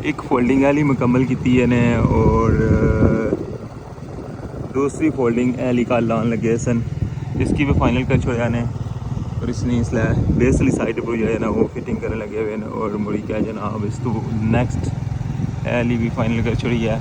एक फोल्डिंग वाली मुकम्मल की है ने और दूसरी फोल्डिंग वाली कल लान लगे सन, इसकी भी फाइनल कर छोड़ा ने और इसने इसलिए बेस वाली साइड पर जो है ना वो फिटिंग करने लगे हुए हैं और मुड़ी क्या जनाब इस तो नेक्स्ट वाली भी फाइनल कर छोड़ी है।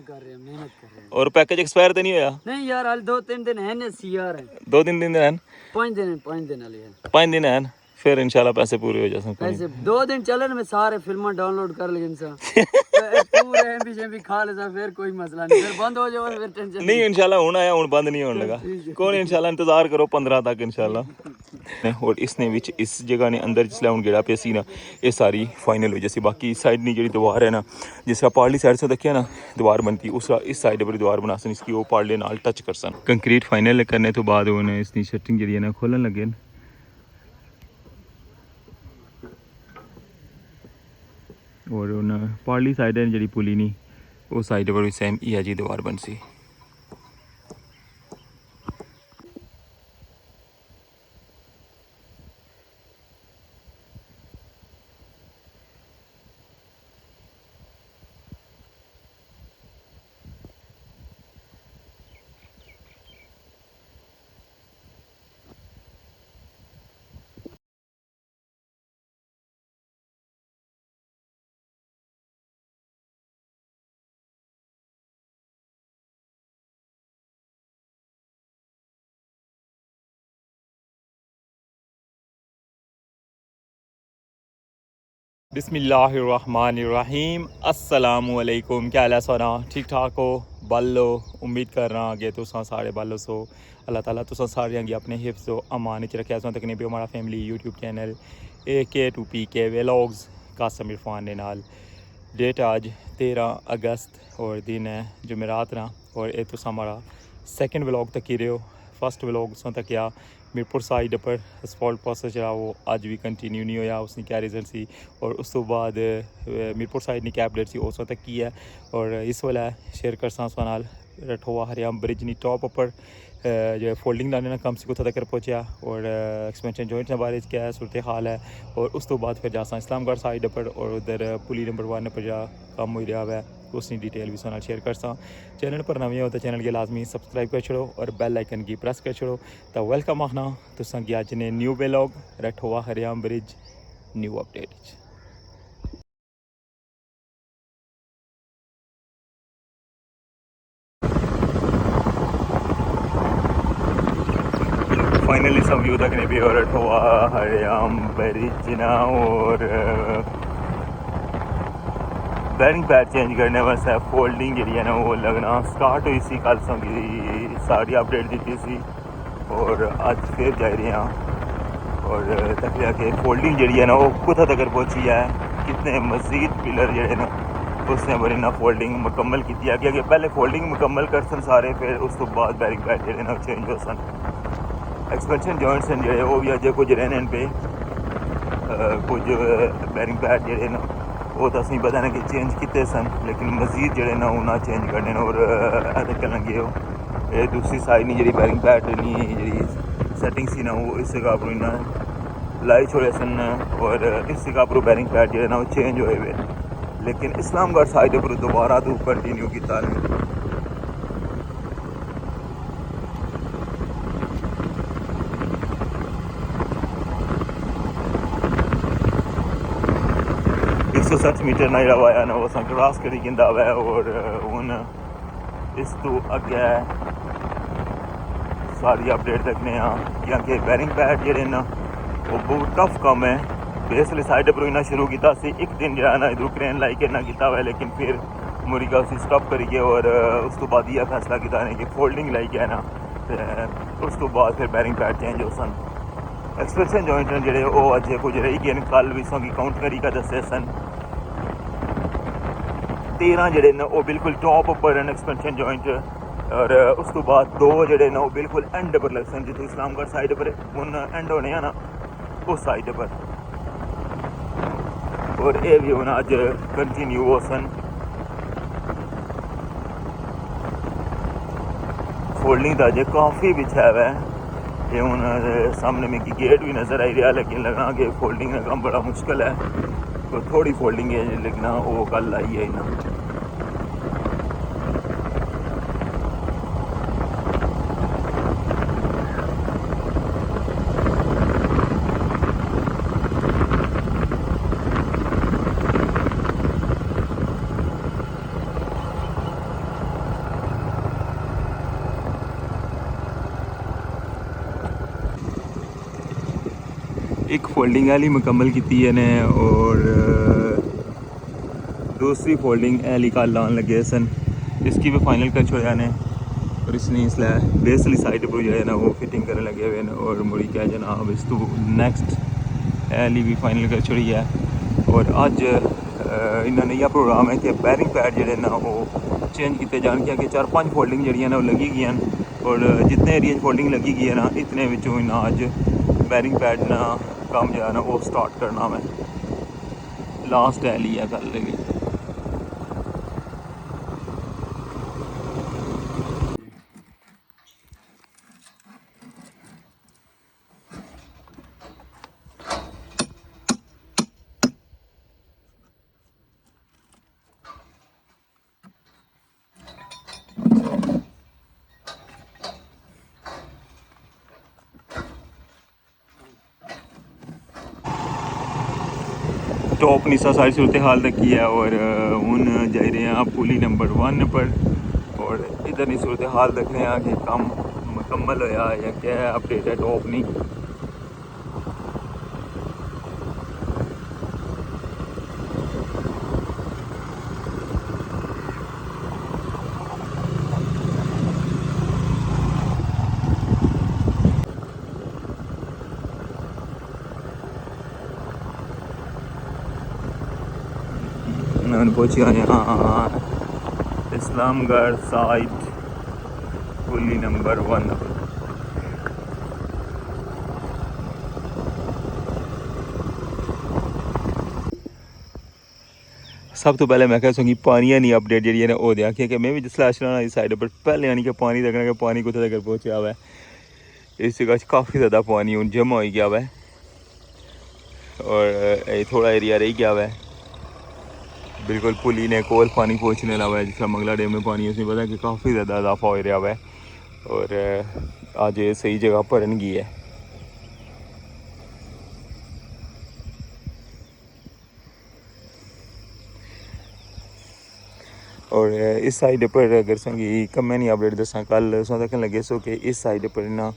कर रहे हैं, मेहनत कर रहे हैं। और पैकेज एक्सपायर तो नहीं होया? नहीं यार, हाल 2-3 दिन है ना सीआर है। 2-3 दिन हैं? 5 दिन वाले हैं। 5 दिन हैं, फिर इंशाल्लाह पैसे पूरे हो जाएंगे। पैसे 2 दिन चलन में सारे फिल्म डाउनलोड कर लेंगे इंसान। पूरे एमबी खा लेता, फिर कोई मसला नहीं, फिर बंद हो जाए फिर टेंशन नहीं इंशाल्लाह हुन आया, हुन बंद नहीं होने लगा। कौन इंशाल्लाह इंतजार करो 15 तक इंशाल्लाह। और इसने विच इस जगह ने अंदर जिसले हुन गेड़ा पे सी ना ये सारी फाइनल हो जैसी, बाकी इस साइड नी जी दीवार है ना जिसका पार्ली साइड से देखिए ना दीवार बनती उस इस साइड पर दीवार बना सन, इसकी वो पार्ले नाल टच कर सन। कंक्रीट फाइनल करने तो बाद उन्हें इसकी शटरिंग जी है ना खोलन लगे और उन पार्ली साइड है जी पुली नहीं उस साइड पर भी सेम ही है जी दीवार बन सी। बिस्मिल्लाहिर्रहमानिर्रहीम, अस्सलामुअलैकुम। क्या हाल है सोना, ठीक ठाक हो? बल्लो उम्मीद कर रहा आगे तुसा सारे बल्लो सो अल्लाह ताला तुसा सारे आगे अपने हिफ्ज़ व अमान च रखे। तक नहीं भी हमारा family YouTube channel AK2PK vlogs Qasim Irfan ने नाल। डेट आज 13 अगस्त और दिन है जुमेरात ना और ये तुसा हमारा सेकंड व्लॉग तक ही रहे हो। फर्स्ट व्लॉग सो तक क्या मीरपुर साइड पर असफॉल्ट प्रोसेस जो वो अज भी कंटिन्यू नहीं होया, उसने क्या रिजल्ट सी और उस तो बाद मीरपुर साइड ने क्या अपडेट सी उस तक की है और इस वाला शेयर कर सा नाल रठोआ हरियाम ब्रिज नी टॉप पर जो फोल्डिंग लाने ना कम से कुछ तक पहुँचा और एक्सपेंशन जॉइंट के बारे क्या सूरत हाल है और उस तो बाद फिर जासा इस्लामगढ़ साइड पर और उधर पुली नंबर 1 पर जा कम हो रहा है उसकी डिटेल भी सोना शेयर कर सा। चैनल पर नवे हो तो चैनल के लाजमी सब्सक्राइब कर छोड़ो और बेल आइकन की प्रेस कर छोड़ो तो वेलकम आखना तुसा कि अज ने न्यू व्लॉग रठोआ हरियाम ब्रिज न्यू अपडेट। फाइनली सब व्यू तक ने भी और रठोआ हरियाम ब्रिज ना और बैरिंग पैड चेंज करने वास्ते फोल्डिंग जी है ना वो लगना स्टार्ट हुई सी कल की सारी अपडेट दी सी और अज फिर जा रही हैं और तक के फोल्डिंग जी है ना वो कुत्थे तक पहुँची है, कितने मजीद पिलर जड़े ना उसने बड़ी ना फोल्डिंग मुकम्मल की है कि पहले फोल्डिंग मुकम्मल कर सन सारे फिर उस तो बाद बैरिंग पैड जड़े ना चेंज हो सन। एक्सपेंशन जॉइंट्स हैं जो वो भी अजय कुछ रहने पे कुछ बैरिंग पैड जड़े ना वो तो असं पता ना कि चेंज किते सन लेकिन मजीद जड़े ना उन्हें चेंज करने और कर लगे हो। ये दूसरी साइड नहीं जी बैरिंग पैड नहीं जी सैटिंग सी ना वो इस जगह पर इन्हें लाई छोड़े सन और इस जगह पर बैरिंग पैड जो ना वो चेंज होए हुए लेकिन इस्लामगढ़ साइड पर दोबारा तो कंटिन्यू किया। तो 60 मीटर नहीं रवाया ना वो क्रॉस करी गिंदा हुआ और हूँ इस तो अगे सारी अपडेट देखने क्योंकि बैरिंग पैड जे ना वो बहुत टफ कम है। बेसली साइड पर इन्हें शुरू किया एक दिन जो है ना इधर क्रेन लाई के ना किया हुआ लेकिन फिर मुरीगा उसी स्टॉप करिए और उस तो बाद यह फैसला किया कि फोल्डिंग लाई के ना उस तो बाद फिर बैरिंग पैड चेंज हो सन। एक्सपेंशन जॉइंट जोड़े वो अजे कुछ रही गए कल भी सौ की काउंट करी का दसे सन 13 जड़े न वो बिल्कुल टॉप पर एक्सपेंशन जॉइंट और उस तो बाद दो जेडे ना वो बिल्कुल एंड पर लग सन जितों इस्लामगढ़ साइड पर हूँ एंड होने हैं ना उस साइड पर, और ये भी हूँ अज कंटिन्यू हो सन। फोल्डिंग तो अजे काफ़ी बिछा हुआ है। ये हूँ सामने में की गेट भी नज़र आई रहा, लेकिन लगना कि फोल्डिंग का काम बड़ा मुश्किल है, तो थोड़ी फोल्डिंग है लेकिन वो कल आई है ना। एक फोल्डिंग वाली मुकम्मल की है ने, और दूसरी फोल्डिंग एली का लान लगे सन, इसकी भी फाइनल कर छोड़ा ने। और इसने इसलिए बेसली साइड पर जो है ना वो फिटिंग करने लगे हुए हैं, और मुड़ी क्या जनाब इस तो नेक्स्ट एली भी फाइनल कर छोड़ी है। और अज इन्होंने यह प्रोग्राम है कि बैरिंग पैड जोड़े ना वो चेंज किए जान, क्योंकि 4-5 फोल्डिंग जी ना वो लगी गई हैं, और जितने एरिया फोल्डिंग लगी गई है ना इतने विचों इन्हें अज बैरिंग पैड ना काम जो है ना वो स्टार्ट करना मैं लास्ट एली है कल लगी। टॉप निशा सारी सूरत हाल रखी है, और हूँ जा रहे हैं पुली नंबर 1 पर, और इधर नहीं सूरत हाल देख रहे हैं कि काम मुकम्मल होया या क्या अपडेट है टॉप नहीं। पहुँच गए यहाँ इस्लामगढ़ साइड पुली नंबर 1। सब तो पहले मैं कह सकूँगी पानी नहीं अपडेट जी है वो देखिए कि मैं भी जिसला आशना इस साइड पर पहले यानी कि पानी देखना कि पानी कुत्थे तक पहुँचा हुआ है। इस जगह काफ़ी ज़्यादा पानी हूँ जमा हो गया हुआ है, और थोड़ा एरिया रह गया हुआ है बिल्कुल पुली ने कोल पानी पहुँचने लगा है। जिसका मंगला डैम में पानी उसमें पता है कि काफ़ी ज़्यादा इजाफा हो रहा है, और आज सही जगह भरन गई है। और इस साइड पर अगर संगी कमें नहीं अपडेट दसा कल सो तक लगे सो कि इस साइड पर ना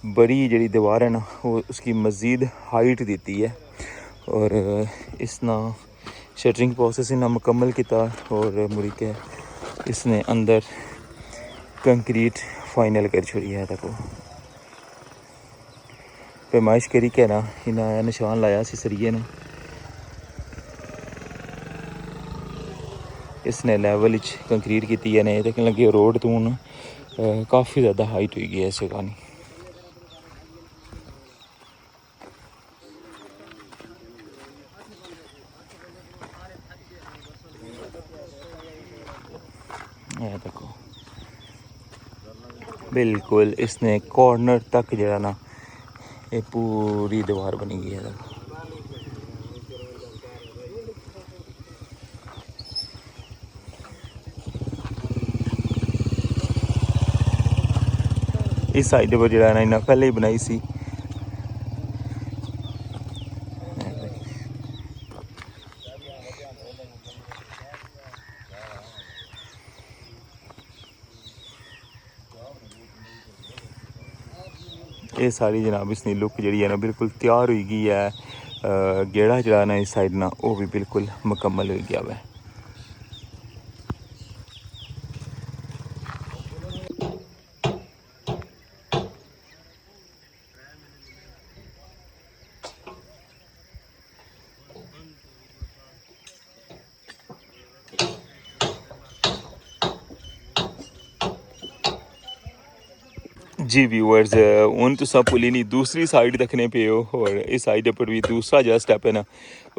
बड़ी जी दीवार है ना वो उसकी मज़ीद हाइट दी है, और इसना शटरिंग प्रोसेस इन्हें मुकम्मल किया, और मुड़ी के इसने अंदर कंक्रीट फाइनल कर छोड़ी है। तक पैमाइश करी के ना इन्हें निशान लाया सी सरिये ने, इसने लैवल कंक्रीट की है ने तक लगे रोड तो हूँ काफ़ी ज़्यादा हाइट हुई है इस जगह नहीं। देखो बिल्कुल इसने कॉर्नर तक जरा ना ये पूरी दीवार बनी गई है। देखो इस साइड पर जरा ना इन्हें पहले ही बनाई सी। ये सारी जनाब इसकी लुक जी है ना बिल्कुल तैयार हो गई है। गेड़ा जरा ना इस साइड ना वो भी बिल्कुल मुकम्मल हो गया है। जी व्यूअर्स हूँ तुसा पुली नी दूसरी साइड दिक्खने पे हो और इस साइड पर भी दूसरा जो स्टेप है ना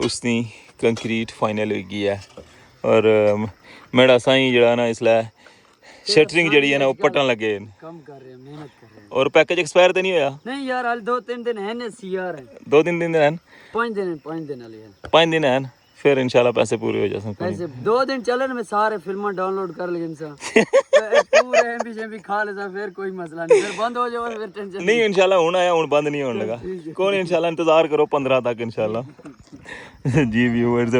उसकी कंक्रीट फाइनल हो गई है और मेरा साईं जड़ा ना इसलिए शटरिंग जड़ी है ना वो पटन लगे कम कर रहे हैं, मेहनत कर रहे हैं। और पैकेज एक्सपायर तो नहीं होया नहीं यार, हाल 2-3 दिन है ने सीआर है। 2-3 दिन हैं 5 दिन, 5 दिन वाली है। 5 दिन हैं फिर इंशाल्लाह पैसे पूरे हो जाते हैं ऐसे 2 दिन चले में सारे फिल्म डाउनलोड कर ले इंसान पूरे एमबी खा लेता, फिर कोई मसला नहीं, फिर बंद हो जाओ फिर टेंशन नहीं इंशाल्लाह हूँ आया हूँ बंद नहीं होने लगा कौन इंशाल्लाह इंतजार करो 15 तक इंशाल्लाह जी व्यूअर्स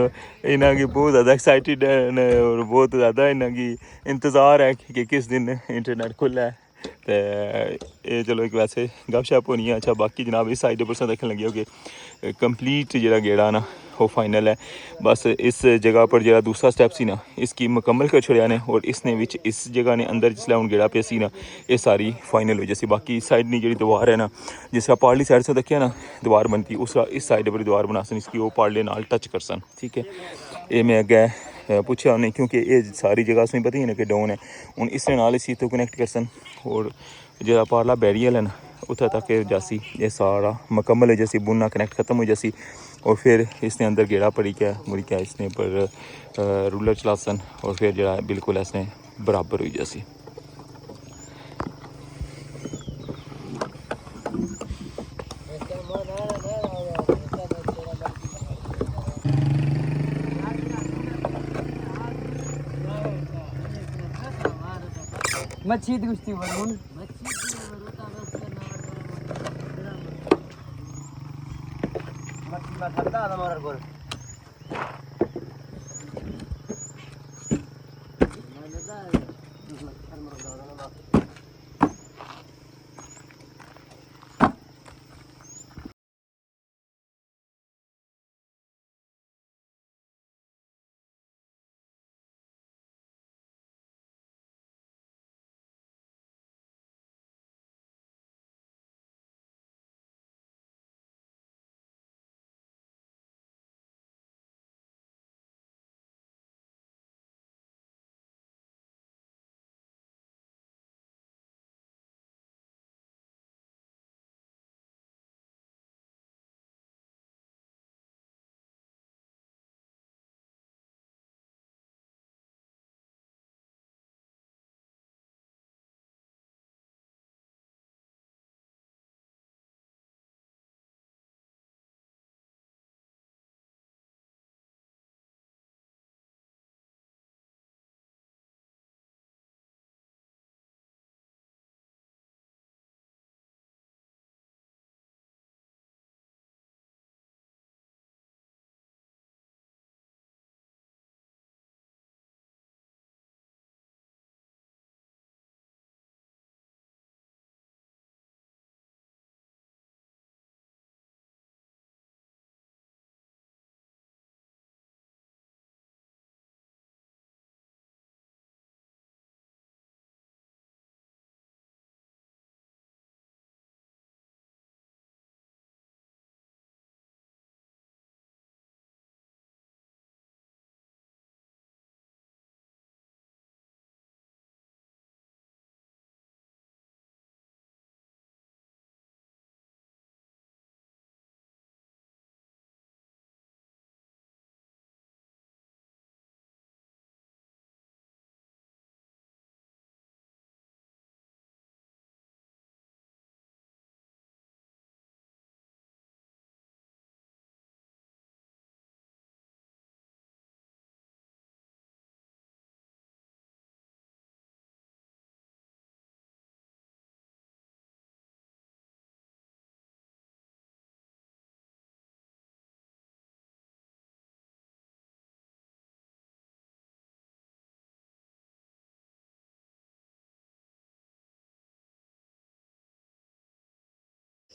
इन्हों की बहुत ज़्यादा एक्साइटेड है और बहुत ज़्यादा इन्हों की इंतज़ार है कि किस दिन इंटरनेट खुला है तो ये चलो एक वैसे गपशप होनी है। अच्छा बाकी जनाब इस साइड पर देखने लगे हो कि कंप्लीट जो गेड़ा ना वो फाइनल है बस इस जगह पर जो दूसरा स्टैप सी ना इसकी मुकम्मल कर छोड़ा ने और इसने विच इस जगह ने अंदर जिसला हूँ गेड़ा पे सी ना ये सारी फाइनल हो जैसी बाकी इस साइड नहीं जी दीवार है ना जिस पार्ली साइड से देखिए ना दीवार बनती उस इस साइड पर दीवार बना सन इसकी वो पार्ले नाल टच कर सन ठीक है। ये मैं अगे पूछा उन्हें क्योंकि ये सारी जगह उसमें पता ही ना कि डाउन है हूँ इस नाल इसी तो कनैक्ट कर सन और जो पार्ला बैरियल है ना उतना तक जासी ये सारा मुकम्मल है जैसी बुना कनेक्ट ख़त्म हो जासी और फिर इसने अंदर गेड़ा पड़ी क्या मुड़ी क्या इसने पर रूलर चला सन और फिर जरा बिल्कुल ऐसे बराबर हुई जैसी मच्छी दी कुश्ती बनून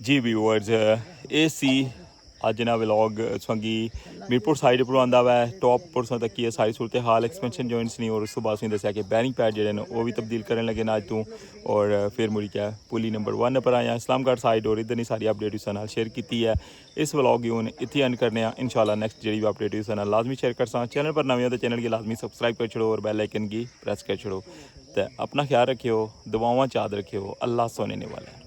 जी व्यूअर्स ये सी अज ना व्लॉग संगी मीरपुर साइड पर आंदा वा टॉप परसों तक की सारी सूरत हाल एक्सपेंशन जॉइंट्स नहीं और उस तो बाद उसने दसिया कि बैरिंग पैड जो वो भी तब्दील करने लगे ना अज तू और फिर मुड़ी क्या पुली नंबर 1 पर आया इस्लामगढ़ साइड और इधर नहीं सारी अपडेट उस नाल शेयर की है। इस व्लॉग की हूँ इतने एंड करने इंशाल्लाह नेक्स्ट जी भी अपडेट उस नाल लाजमी शेयर कर चैनल पर नवे हो तो चैनल की लाजमी सबसक्राइब कर छोड़ो और बैल आइकन की प्रेस कर छोड़ो। तो अपना ख्याल रखियो, दुआवां याद रखियो। अल्लाह सुनने वाला है।